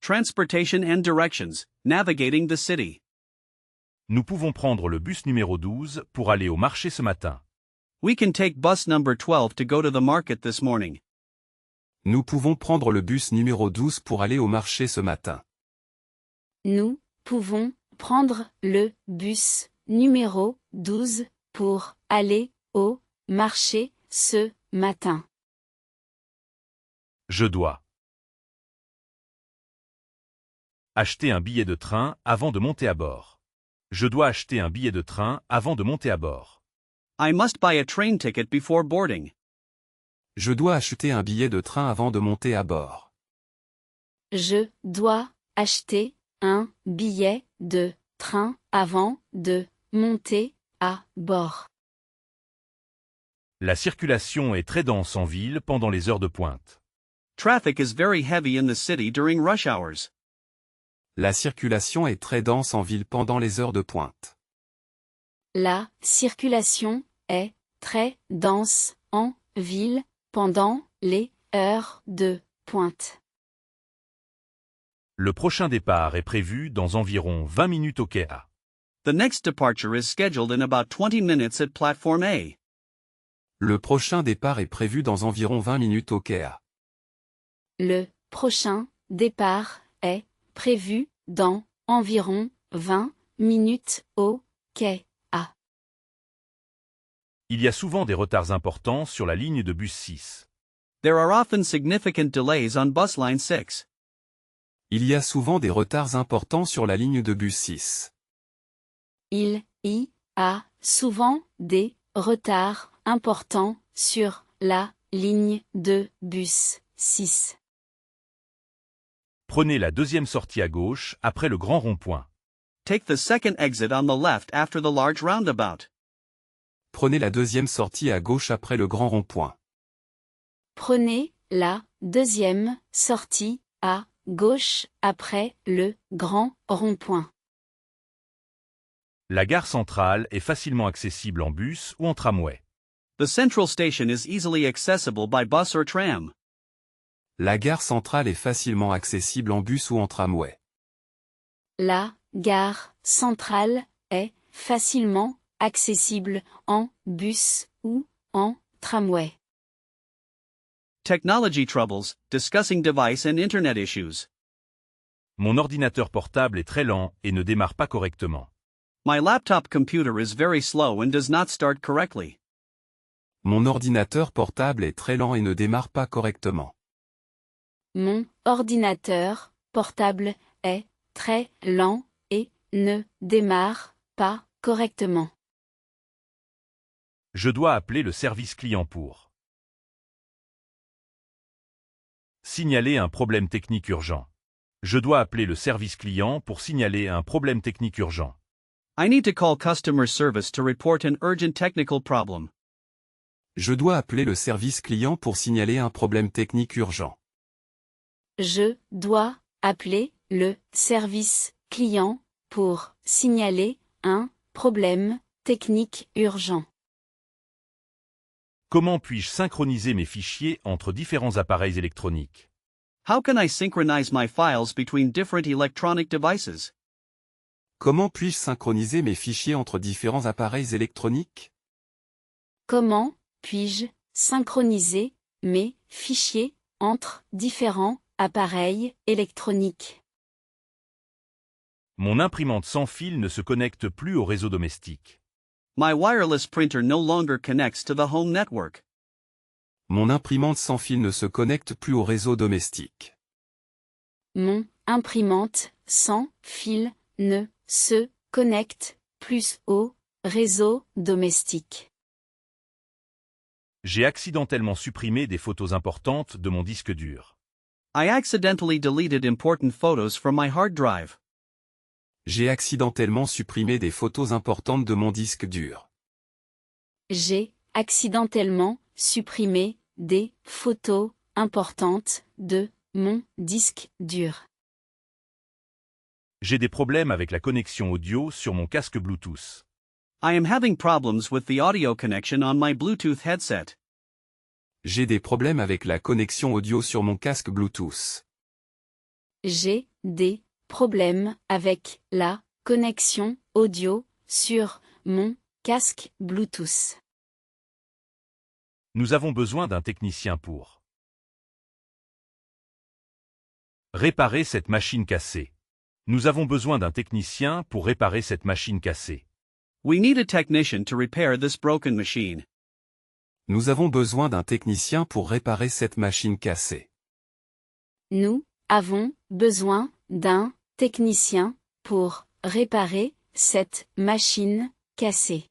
transportation and directions, navigating the city. Nous pouvons prendre le bus numéro 12 pour aller au marché ce matin. We can take bus number 12 to go to the market this morning. Nous pouvons prendre le bus numéro 12 pour aller au marché ce matin. Nous pouvons prendre le bus numéro 12 pour aller au marché ce matin. Je dois acheter un billet de train avant de monter à bord. Je dois acheter un billet de train avant de monter à bord. I must buy a train ticket before boarding. Je dois acheter un billet de train avant de monter à bord. Je dois acheter un billet de train avant de monter à bord. La circulation est très dense en ville pendant les heures de pointe. Traffic is very heavy in the city during rush hours. La circulation est très dense en ville pendant les heures de pointe. La circulation est très dense en ville pendant les heures de pointe. Le prochain départ est prévu dans environ 20 minutes au quai A. The next departure is scheduled in about 20 minutes at platform A. Le prochain départ est prévu dans environ 20 minutes au quai A. Le prochain départ est prévu dans environ 20 minutes au quai A. Il y a souvent des retards importants sur la ligne de bus 6. There are often significant delays on bus line 6. Il y a souvent des retards importants sur la ligne de bus 6. Il y a souvent des retards importants sur la ligne de bus 6. Prenez la deuxième sortie à gauche après le grand rond-point. Take the second exit on the left after the large roundabout. Prenez la deuxième sortie à gauche après le grand rond-point. Prenez la deuxième sortie à gauche après le grand rond-point. La gare centrale est facilement accessible en bus ou en tramway. The central station is easily accessible by bus or tram. La gare centrale est facilement accessible en bus ou en tramway. La gare centrale est facilement accessible en bus ou en tramway. Technology troubles, discussing device and internet issues. Mon ordinateur portable est très lent et ne démarre pas correctement. My laptop computer is very slow and does not start correctly. Mon ordinateur portable est très lent et ne démarre pas correctement. Mon ordinateur portable est très lent et ne démarre pas correctement. Je dois appeler le service client pour signaler un problème technique urgent. Je dois appeler le service client pour signaler un problème technique urgent. I need to call customer service to report an urgent technical problem. Je dois appeler le service client pour signaler un problème technique urgent. Je dois appeler le service client pour signaler un problème technique urgent. Comment puis-je synchroniser mes fichiers entre différents appareils électroniques? How can I synchronize my files between different electronic devices? Comment puis-je synchroniser mes fichiers entre différents appareils électroniques? Comment puis-je synchroniser mes fichiers entre différents appareils électroniques? Mon imprimante sans fil ne se connecte plus au réseau domestique. My wireless printer no longer connects to the home network. Mon imprimante sans fil ne se connecte plus au réseau domestique. Mon imprimante sans fil ne se connecte plus au réseau domestique. J'ai accidentellement supprimé des photos importantes de mon disque dur. I accidentally deleted important photos from my hard drive. J'ai accidentellement supprimé des photos importantes de mon disque dur. J'ai accidentellement supprimé des photos importantes de mon disque dur. J'ai des problèmes avec la connexion audio sur mon casque Bluetooth. I am having problems with the audio connection on my Bluetooth headset. J'ai des problèmes avec la connexion audio sur mon casque Bluetooth. J'ai des problèmes avec la connexion audio sur mon casque Bluetooth. Nous avons besoin d'un technicien pour réparer cette machine cassée. Nous avons besoin d'un technicien pour réparer cette machine cassée. We need a technician to repair this broken machine. Nous avons besoin d'un technicien pour réparer cette machine cassée. Nous avons besoin d'un technicien pour réparer cette machine cassée.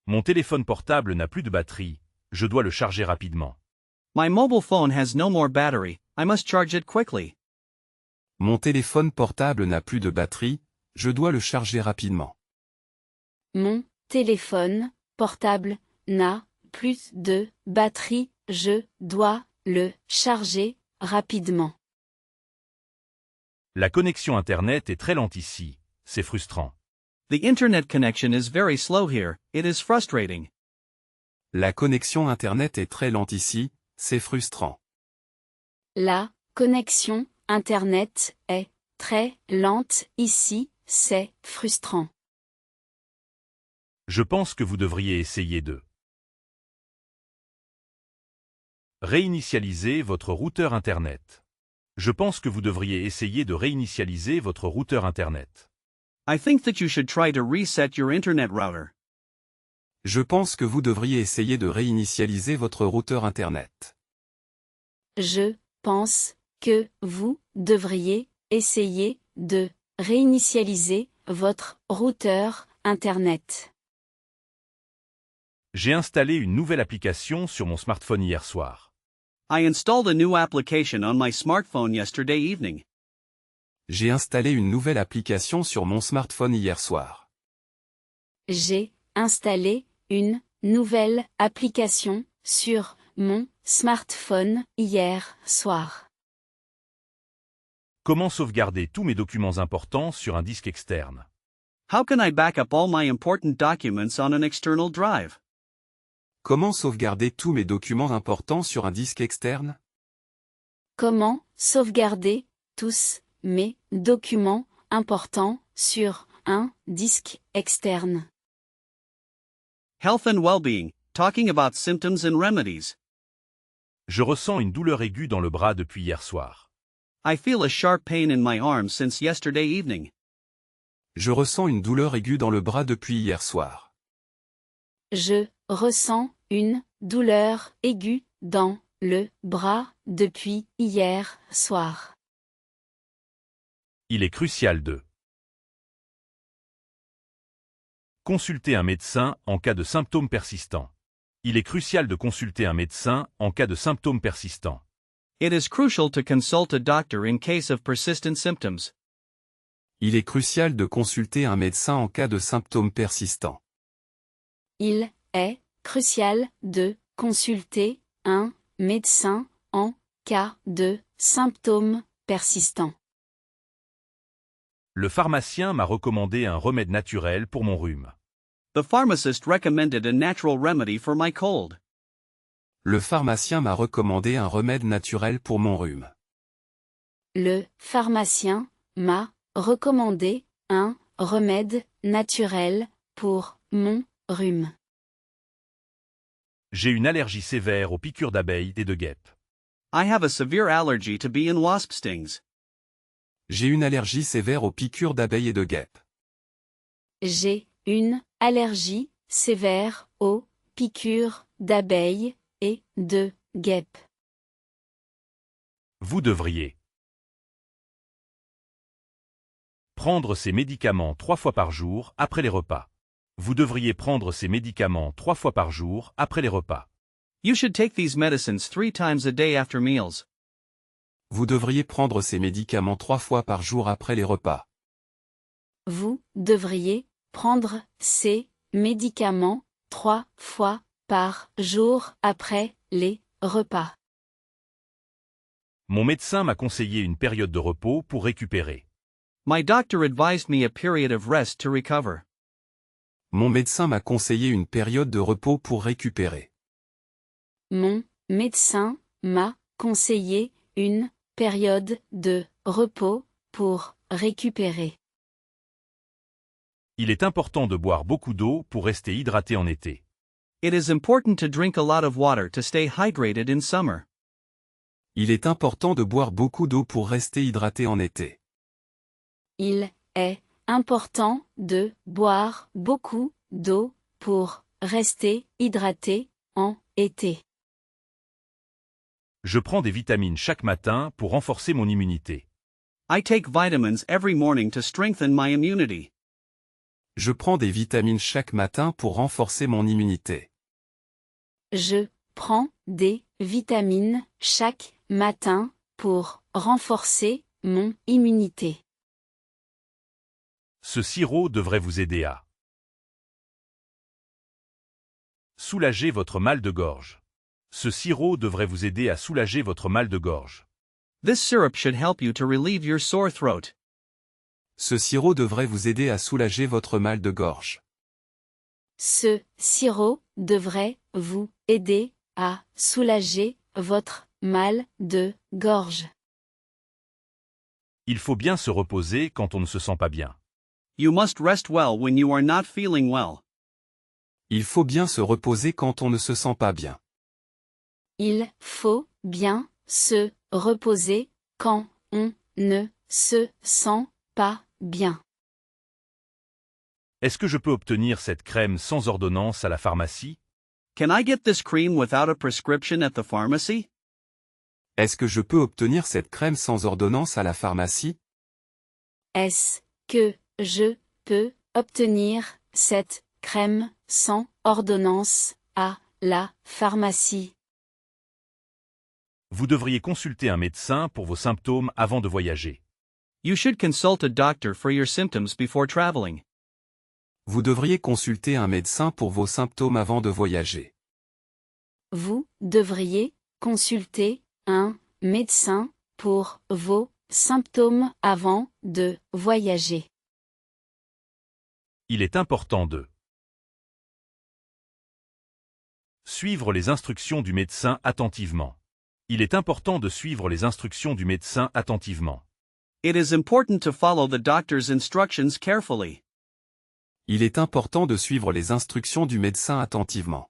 Mon téléphone portable n'a plus de batterie, je dois le charger rapidement. My mobile phone has no more battery, I must charge it quickly. Mon téléphone portable n'a plus de batterie, je dois le charger rapidement. Mon téléphone portable n'a plus de batterie, je dois le charger rapidement. La connexion Internet est très lente ici, c'est frustrant. The internet connection is very slow here, it is frustrating. La connexion Internet est très lente ici, c'est frustrant. La connexion Internet est très lente ici, c'est frustrant. Je pense que vous devriez essayer de réinitialiser votre routeur Internet. Je pense que vous devriez essayer de réinitialiser votre routeur Internet. I think that you should try to reset your internet router. Je pense que vous devriez essayer de réinitialiser votre routeur Internet. Je pense que vous devriez essayer de réinitialiser votre routeur Internet. J'ai installé une nouvelle application sur mon smartphone hier soir. I installed a new application on my smartphone yesterday evening. J'ai installé une nouvelle application sur mon smartphone hier soir. J'ai installé une nouvelle application sur mon smartphone hier soir. Comment sauvegarder tous mes documents importants sur un disque externe? How can I back up all my important documents on an external drive? Comment sauvegarder tous mes documents importants sur un disque externe? Comment sauvegarder tous mes documents importants sur un disque externe? Health and well-being, talking about symptoms and remedies. Je ressens une douleur aiguë dans le bras depuis hier soir. I feel a sharp pain in my arm since yesterday evening. Je ressens une douleur aiguë dans le bras depuis hier soir. Je ressens une douleur aiguë dans le bras depuis hier soir. Il est crucial de consulter un médecin en cas de symptômes persistants. Il est crucial de consulter un médecin en cas de symptômes persistants. It is crucial to consult a doctor in case of persistent symptoms. Il est crucial de consulter un médecin en cas de symptômes persistants. Il est crucial de consulter un médecin en cas de symptômes persistants. Le pharmacien m'a recommandé un remède naturel pour mon rhume. The pharmacist recommended a natural remedy for my cold. Le pharmacien m'a recommandé un remède naturel pour mon rhume. Le pharmacien m'a recommandé un remède naturel pour mon rhume. J'ai une allergie sévère aux piqûres d'abeilles et de guêpes. I have a severe allergy to bee and wasp stings. J'ai une allergie sévère aux piqûres d'abeilles et de guêpes. J'ai une allergie sévère aux piqûres d'abeilles et de guêpes. Vous devriez prendre ces médicaments 3 fois par jour après les repas. Vous devriez prendre ces médicaments 3 fois par jour après les repas. You should take these medicines 3 times a day after meals. Vous devriez prendre ces médicaments 3 fois par jour après les repas. Vous devriez prendre ces médicaments 3 fois par jour après les repas. Mon médecin m'a conseillé une période de repos pour récupérer. My doctor advised me a period of rest to recover. Mon médecin m'a conseillé une période de repos pour récupérer. Mon médecin m'a conseillé une période de repos pour récupérer. Il est important de boire beaucoup d'eau pour rester hydraté en été. It is important to drink a lot of water to stay hydrated in summer. Il est important de boire beaucoup d'eau pour rester hydraté en été. Il est important de boire beaucoup d'eau pour rester hydraté en été. Je prends des vitamines chaque matin pour renforcer mon immunité. I take vitamins every morning to strengthen my immunity. Je prends des vitamines chaque matin pour renforcer mon immunité. Je prends des vitamines chaque matin pour renforcer mon immunité. Ce sirop devrait vous aider à soulager votre mal de gorge. Ce sirop devrait vous aider à soulager votre mal de gorge. This syrup should help you to relieve your sore throat. Ce sirop devrait vous aider à soulager votre mal de gorge. Ce sirop devrait vous aider à soulager votre mal de gorge. Il faut bien se reposer quand on ne se sent pas bien. You must rest well when you are not feeling well. Il faut bien se reposer quand on ne se sent pas bien. Il faut bien se reposer quand on ne se sent pas bien. Est-ce que je peux obtenir cette crème sans ordonnance à la pharmacie? Can I get this cream without a prescription at the pharmacy? Est-ce que je peux obtenir cette crème sans ordonnance à la pharmacie? Est-ce que je peux obtenir cette crème sans ordonnance à la pharmacie? Vous devriez consulter un médecin pour vos symptômes avant de voyager. You should consult a doctor for your symptoms before traveling. Vous devriez consulter un médecin pour vos symptômes avant de voyager. Vous devriez consulter un médecin pour vos symptômes avant de voyager. Il est important de suivre les instructions du médecin attentivement. Il est important de suivre les instructions du médecin attentivement. It is important to follow the doctor's instructions carefully. Il est important de suivre les instructions du médecin attentivement.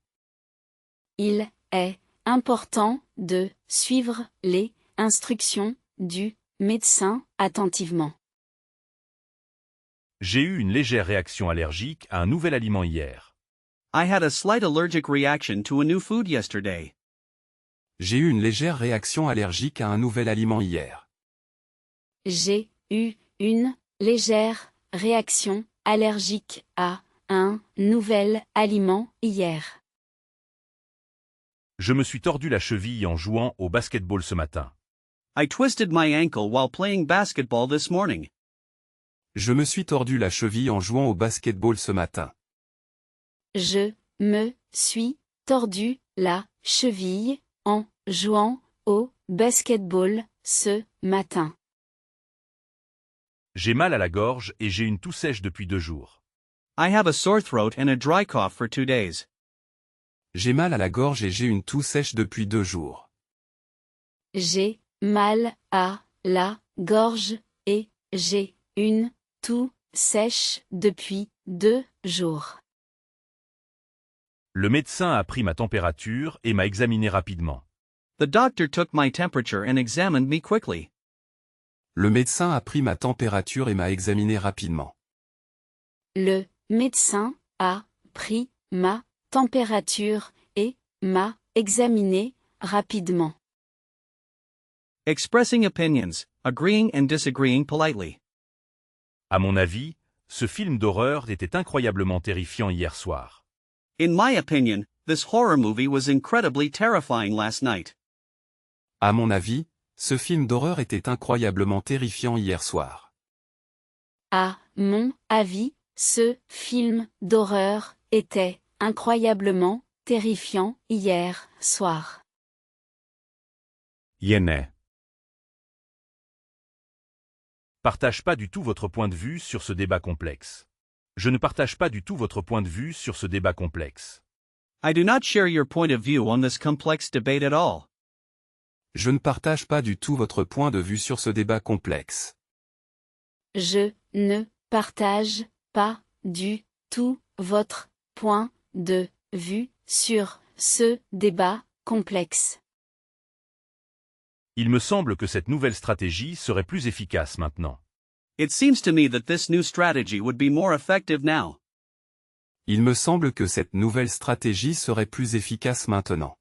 Il est important de suivre les instructions du médecin attentivement. J'ai eu une légère réaction allergique à un nouvel aliment hier. I had a slight allergic reaction to a new food yesterday. J'ai eu une légère réaction allergique à un nouvel aliment hier. J'ai eu une légère réaction allergique à un nouvel aliment hier. Je me suis tordu la cheville en jouant au basketball ce matin. I twisted my ankle while playing basketball this morning. Je me suis tordu la cheville en jouant au basketball ce matin. Je me suis tordu la cheville en jouant au basketball ce matin. J'ai mal à la gorge et j'ai une toux sèche depuis 2 jours. I have a sore throat and a dry cough for 2 days. J'ai mal à la gorge et j'ai une toux sèche depuis 2 jours. J'ai mal à la gorge et j'ai une toux sèche depuis 2 jours. Le médecin a pris ma température et m'a examiné rapidement. The doctor took my temperature and examined me quickly. Le médecin a pris ma température et m'a examiné rapidement. Le médecin a pris ma température et m'a examiné rapidement. Expressing opinions, agreeing and disagreeing politely. À mon avis, ce film d'horreur était incroyablement terrifiant hier soir. In my opinion, this horror movie was incredibly terrifying last night. À mon avis, ce film d'horreur était incroyablement terrifiant hier soir. À mon avis, ce film d'horreur était incroyablement terrifiant hier soir. Yéné. Partage pas du tout votre point de vue sur ce débat complexe. Je ne partage pas du tout votre point de vue sur ce débat complexe. I do not share your point of view on this complex debate at all. Je ne partage pas du tout votre point de vue sur ce débat complexe. Je ne partage pas du tout votre point de vue sur ce débat complexe. Il me semble que cette nouvelle stratégie serait plus efficace maintenant. It seems to me that this new strategy would be more effective now. Il me semble que cette nouvelle stratégie serait plus efficace maintenant.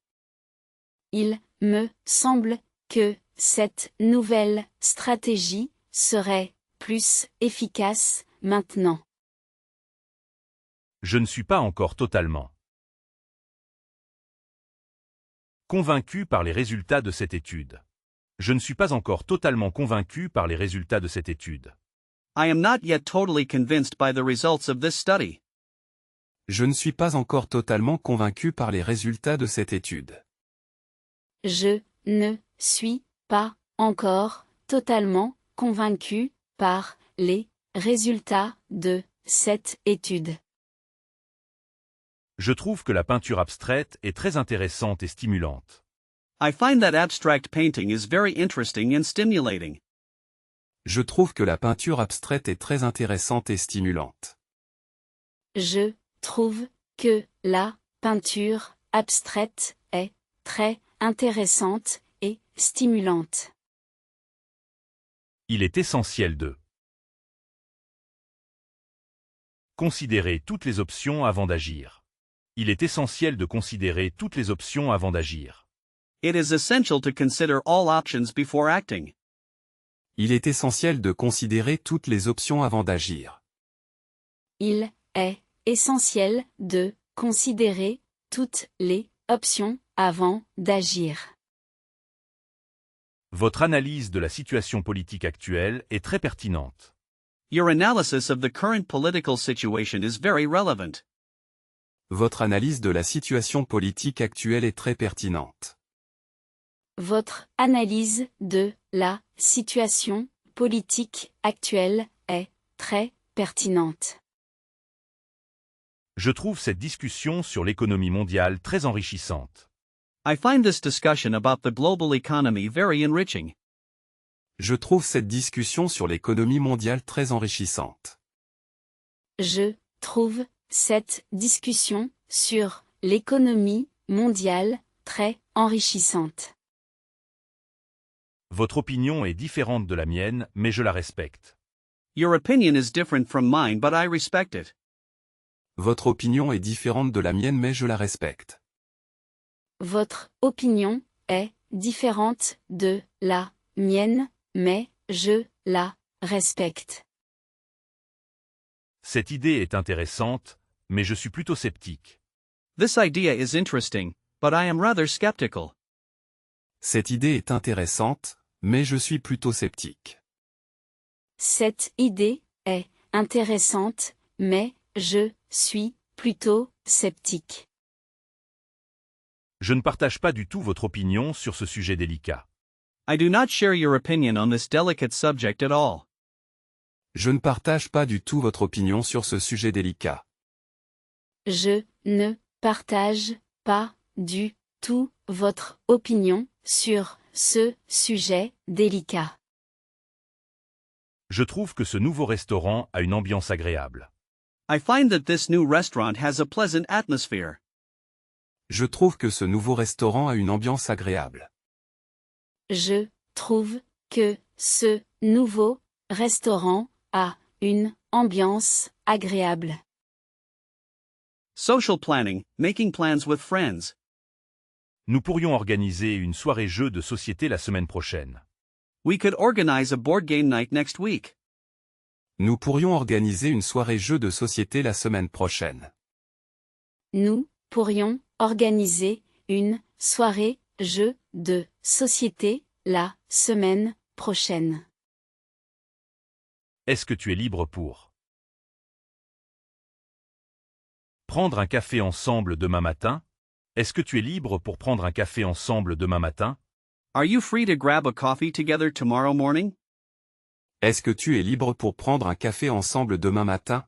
Il me semble que cette nouvelle stratégie serait plus efficace maintenant. Je ne suis pas encore totalement convaincu par les résultats de cette étude. Je ne suis pas encore totalement convaincu par les résultats de cette étude. I am not yet totally convinced by the results of this study. Je ne suis pas encore totalement convaincu par les résultats de cette étude. Je ne suis pas encore totalement convaincu par les résultats de cette étude. Je trouve que la peinture abstraite est très intéressante et stimulante. I find that abstract painting is very interesting and stimulating. Je trouve que la peinture abstraite est très intéressante et stimulante. Je trouve que la peinture abstraite est très intéressante et stimulante. Il est essentiel de considérer toutes les options avant d'agir. Il est essentiel de considérer toutes les options avant d'agir. It is essential to consider all options before acting. Il est essentiel de considérer toutes les options avant d'agir. Il est essentiel de considérer toutes les options avant d'agir. Votre analyse de la situation politique actuelle est très pertinente. Your analysis of the current political situation is very relevant. Votre analyse de la situation politique actuelle est très pertinente. Votre analyse de la situation politique actuelle est très pertinente. Je trouve cette discussion sur l'économie mondiale très enrichissante. I find this discussion about the global economy very enriching. Je trouve cette discussion sur l'économie mondiale très enrichissante. Je trouve cette discussion sur l'économie mondiale très enrichissante. Votre opinion est différente de la mienne, mais je la respecte. Your opinion is different from mine, but I respect it. Votre opinion est différente de la mienne mais je la respecte. Votre opinion est différente de la mienne, mais je la respecte. Cette idée est intéressante, mais je suis plutôt sceptique. This idea is interesting, but I am rather skeptical. Cette idée est intéressante, mais je suis plutôt sceptique. Cette idée est intéressante, mais je suis plutôt sceptique. Je ne partage pas du tout votre opinion sur ce sujet délicat. I do not share your opinion on this delicate subject at all. Je ne partage pas du tout votre opinion sur ce sujet délicat. Je ne partage pas du tout votre opinion sur ce sujet délicat. Je trouve que ce nouveau restaurant a une ambiance agréable. I find that this new restaurant has a pleasant atmosphere. Je trouve que ce nouveau restaurant a une ambiance agréable. Je trouve que ce nouveau restaurant a une ambiance agréable. Social planning, making plans with friends. Nous pourrions organiser une soirée jeu de société la semaine prochaine. We could organize a board game night next week. Nous pourrions organiser une soirée jeu de société la semaine prochaine. Nous pourrions organiser une soirée jeu de société la semaine prochaine. Est-ce que tu es libre pour prendre un café ensemble demain matin? Est-ce que tu es libre pour prendre un café ensemble demain matin? Are you free to grab a coffee together tomorrow morning? Est-ce que tu es libre pour prendre un café ensemble demain matin?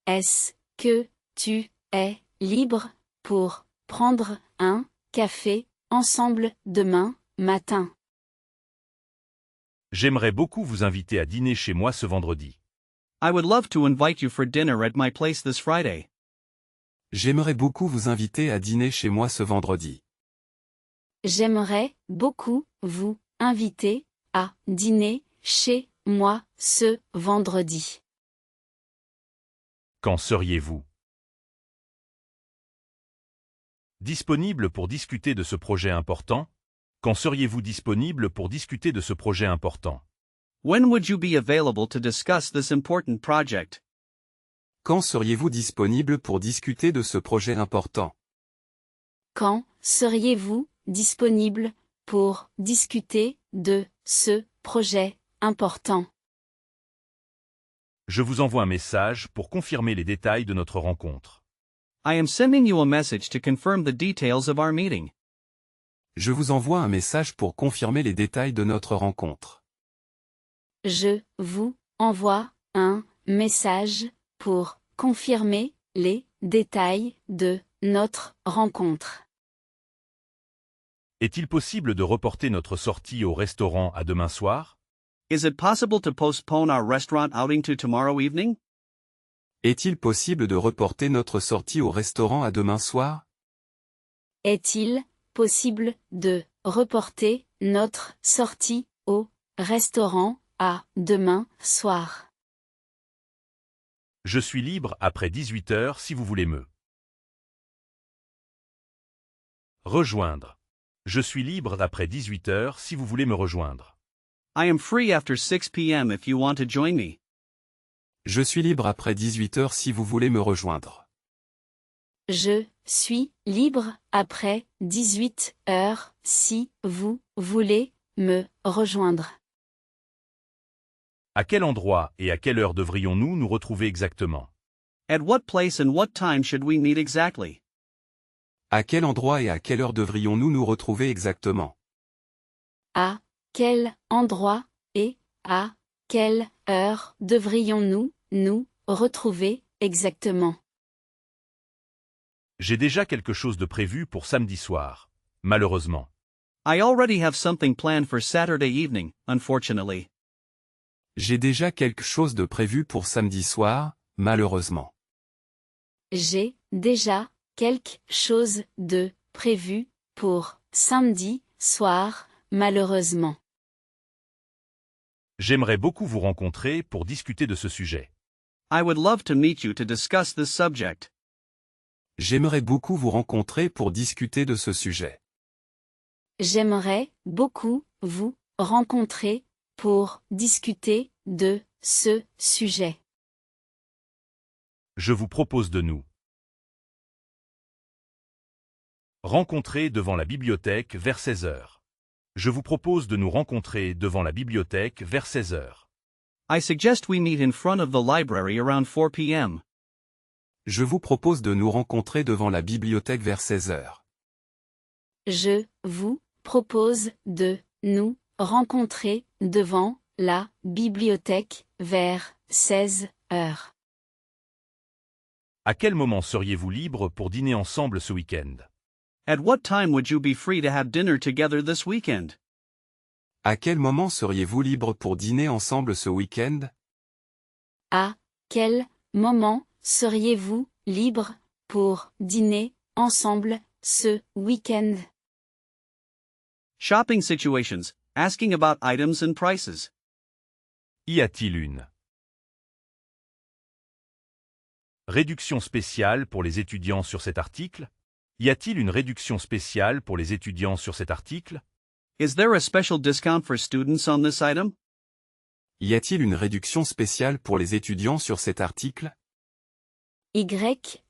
Est-ce que tu es libre pour prendre un café ensemble demain matin. J'aimerais beaucoup vous inviter à dîner chez moi ce vendredi. I would love to invite you for dinner at my place this Friday. J'aimerais beaucoup vous inviter à dîner chez moi ce vendredi. J'aimerais beaucoup vous inviter à dîner chez moi ce vendredi. Quand seriez-vous disponible pour discuter de ce projet important? Quand seriez-vous disponible pour discuter de ce projet important? When would you be available to discuss this important project? Quand seriez-vous disponible pour discuter de ce projet important? Quand seriez-vous disponible pour discuter de ce projet important? Je vous envoie un message pour confirmer les détails de notre rencontre. I am sending you a message to confirm the details of our meeting. Je vous envoie un message pour confirmer les détails de notre rencontre. Je vous envoie un message pour confirmer les détails de notre rencontre. Est-il possible de reporter notre sortie au restaurant à demain soir? Is it possible to postpone our restaurant outing to tomorrow evening? Est-il possible de reporter notre sortie au restaurant à demain soir? Est-il possible de reporter notre sortie au restaurant à demain soir? Je suis libre après 18 heures si vous voulez me rejoindre. Je suis libre après 18 heures si vous voulez me rejoindre. I am free after 6 p.m. if you want to join me. Je suis libre après 18 heures si vous voulez me rejoindre. Je suis libre après 18 heures si vous voulez me rejoindre. À quel endroit et à quelle heure devrions-nous nous retrouver exactement? At what place and what time should we meet exactly? À quel endroit et à quelle heure devrions-nous nous retrouver exactement? À quel endroit et à quelle heure devrions-nous nous retrouver exactement? J'ai déjà quelque chose de prévu pour samedi soir, malheureusement. I already have something planned for Saturday evening, unfortunately. J'ai déjà quelque chose de prévu pour samedi soir, malheureusement. J'ai déjà quelque chose de prévu pour samedi soir, malheureusement. J'aimerais beaucoup vous rencontrer pour discuter de ce sujet. I would love to meet you to discuss this subject. J'aimerais beaucoup vous rencontrer pour discuter de ce sujet. J'aimerais beaucoup vous rencontrer pour discuter de ce sujet. Je vous propose de nous rencontrer devant la bibliothèque vers 16 heures. Je vous propose de nous rencontrer devant la bibliothèque vers 16 heures. I suggest we meet in front of the library around 4 p.m. Je vous propose de nous rencontrer devant la bibliothèque vers 16 heures. Je vous propose de nous rencontrer devant la bibliothèque vers 16 heures. À quel moment seriez-vous libre pour dîner ensemble ce week-end? At what time would you be free to have dinner together this weekend? À quel moment seriez-vous libre pour dîner ensemble ce week-end? À quel moment seriez-vous libre pour dîner ensemble ce week-end? Shopping situations, asking about items and prices. Y a-t-il une réduction spéciale pour les étudiants sur cet article? Y a-t-il une réduction spéciale pour les étudiants sur cet article? Is there a special discount for students on this item? Y a-t-il une réduction spéciale pour les étudiants sur cet article? Y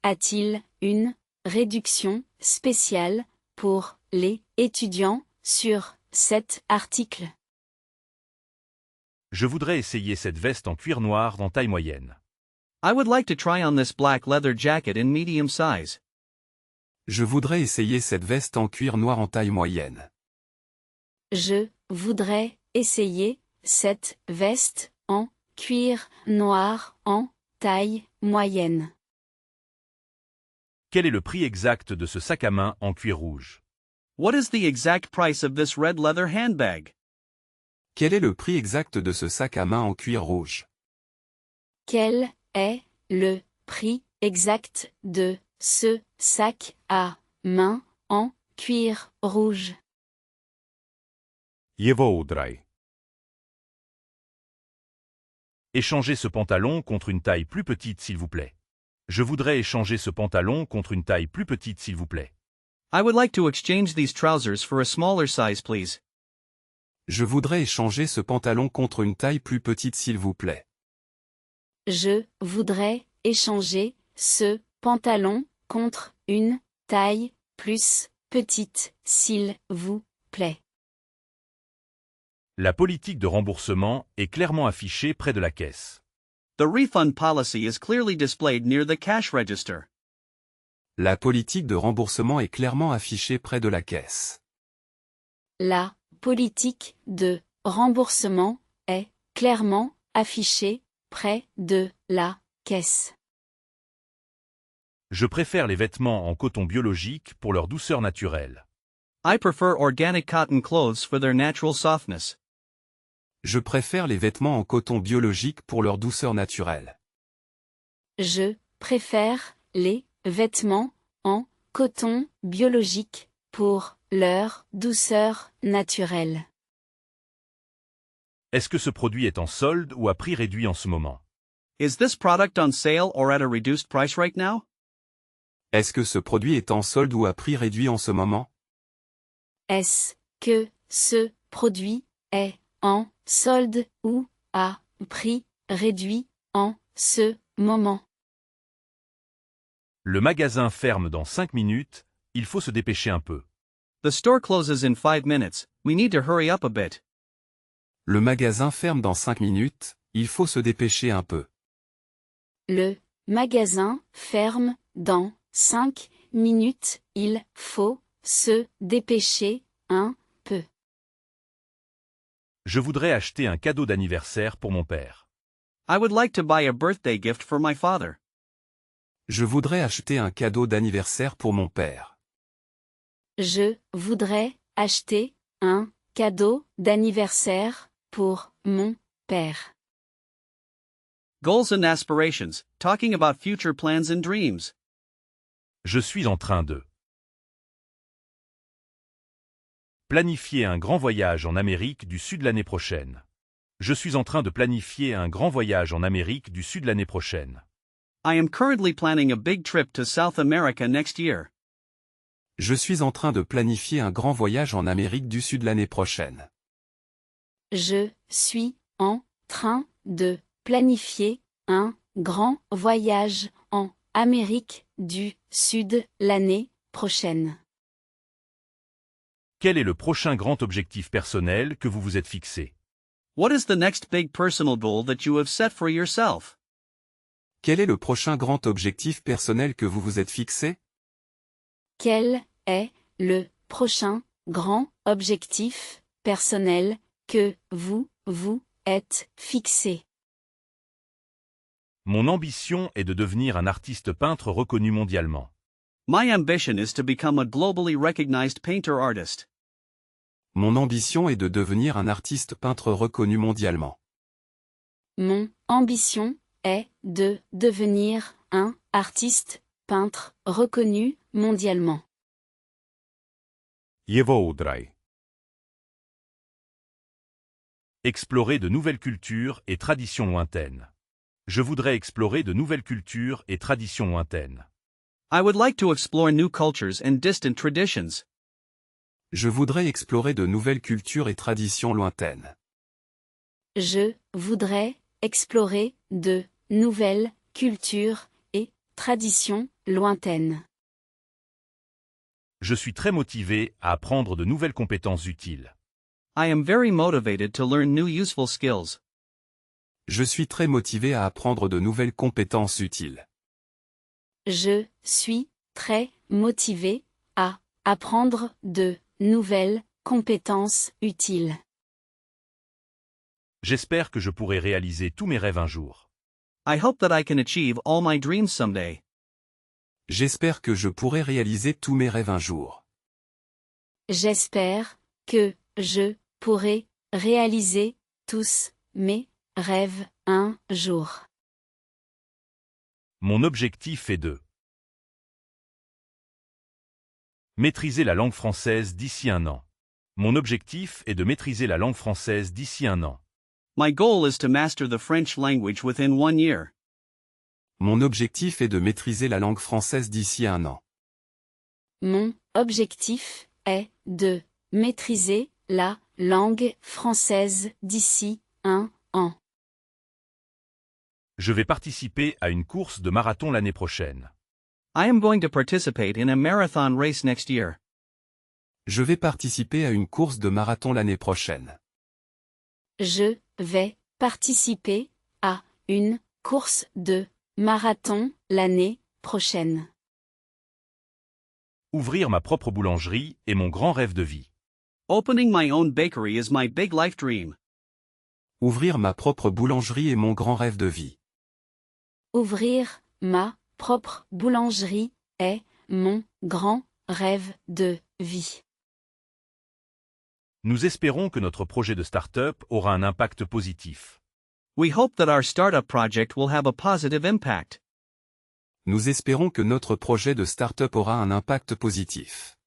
a-t-il une réduction spéciale pour les étudiants sur cet article? Je voudrais essayer cette veste en cuir noir en taille moyenne. I would like to try on this black leather jacket in medium size. Je voudrais essayer cette veste en cuir noir en taille moyenne. Je voudrais essayer cette veste en cuir noir en taille moyenne. Quel est le prix exact de ce sac à main en cuir rouge? What is the exact price of this red leather handbag? Quel est le prix exact de ce sac à main en cuir rouge? Quel est le prix exact de ce sac à main en cuir rouge? Yevoudrai. Échangez ce pantalon contre une taille plus petite s'il vous plaît. Je voudrais échanger ce pantalon contre une taille plus petite s'il vous plaît. I would like to exchange these trousers for a smaller size, please. Je voudrais échanger ce pantalon contre une taille plus petite s'il vous plaît. Je voudrais échanger ce pantalon contre une taille plus petite, s'il vous plaît. La politique de remboursement est clairement affichée près de la caisse. The refund policy is clearly displayed near the cash register. La politique de remboursement est clairement affichée près de la caisse. La politique de remboursement est clairement affichée près de la caisse. Je préfère les vêtements en coton biologique pour leur douceur naturelle. I prefer organic cotton clothes for their natural softness. Je préfère les vêtements en coton biologique pour leur douceur naturelle. Je préfère les vêtements en coton biologique pour leur douceur naturelle. Est-ce que ce produit est en solde ou à prix réduit en ce moment? Is this product on sale or at a reduced price right now? Est-ce que ce produit est en solde ou à prix réduit en ce moment? Est-ce que ce produit est en solde ou à prix réduit en ce moment? Le magasin ferme dans 5 minutes, il faut se dépêcher un peu. The store closes in 5 minutes, we need to hurry up a bit. Le magasin ferme dans 5 minutes, il faut se dépêcher un peu. Le magasin ferme dans 5 minutes, il faut se dépêcher un peu. Je voudrais acheter un cadeau d'anniversaire pour mon père. I would like to buy a birthday gift for my father. Je voudrais acheter un cadeau d'anniversaire pour mon père. Je voudrais acheter un cadeau d'anniversaire pour mon père. Goals and aspirations, talking about future plans and dreams. Je suis en train de planifier un grand voyage en Amérique du Sud l'année prochaine. Je suis en train de planifier un grand voyage en Amérique du Sud l'année prochaine. I am currently planning a big trip to South America next year. Je suis en train de planifier un grand voyage en Amérique du Sud l'année prochaine. Je suis en train de planifier un grand voyage en Amérique du Sud l'année prochaine. Quel est le prochain grand objectif personnel que vous vous êtes fixé? What is the next big personal goal that you have set for yourself? Quel est le prochain grand objectif personnel que vous vous êtes fixé? Quel est le prochain grand objectif personnel que vous vous êtes fixé? Mon ambition est de devenir un artiste peintre reconnu mondialement. My ambition is to become a globally recognized painter artist. Mon ambition est de devenir un artiste peintre reconnu mondialement. Mon ambition est de devenir un artiste peintre reconnu mondialement. Yevoudrai. Explorer de nouvelles cultures et traditions lointaines. Je voudrais explorer de nouvelles cultures et traditions lointaines. I would like to explore new cultures and distant traditions. Je voudrais explorer de nouvelles cultures et traditions lointaines. Je voudrais explorer de nouvelles cultures et traditions lointaines. Je suis très motivé à apprendre de nouvelles compétences utiles. I am very motivated to learn new useful skills. Je suis très motivé à apprendre de nouvelles compétences utiles. Je suis très motivé à apprendre de nouvelles compétences utiles. J'espère que je pourrai réaliser tous mes rêves un jour. I hope that I can achieve all my dreams someday. J'espère que je pourrai réaliser tous mes rêves un jour. j'espère que je pourrai réaliser tous mes rêves un jour. Mon objectif est de maîtriser la langue française d'ici 1 an. Mon objectif est de maîtriser la langue française d'ici 1 an. My goal is to master the French language within 1 year. Mon objectif est de maîtriser la langue française d'ici 1 an. Mon objectif est de maîtriser la langue française d'ici 1 an. Je vais participer à une course de marathon l'année prochaine. I am going to participate in a marathon race next year. Je vais participer à une course de marathon l'année prochaine. Je vais participer à une course de marathon l'année prochaine. Ouvrir ma propre boulangerie est mon grand rêve de vie. Opening my own bakery is my big life dream. Ouvrir ma propre boulangerie est mon grand rêve de vie. Ouvrir ma propre boulangerie est mon grand rêve de vie. Nous espérons que notre projet de start-up aura un impact positif. We hope that our startup project will have a positive impact. Nous espérons que notre projet de start-up aura un impact positif.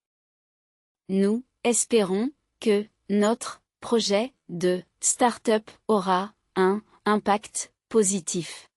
Nous espérons que notre projet de start-up aura un impact positif.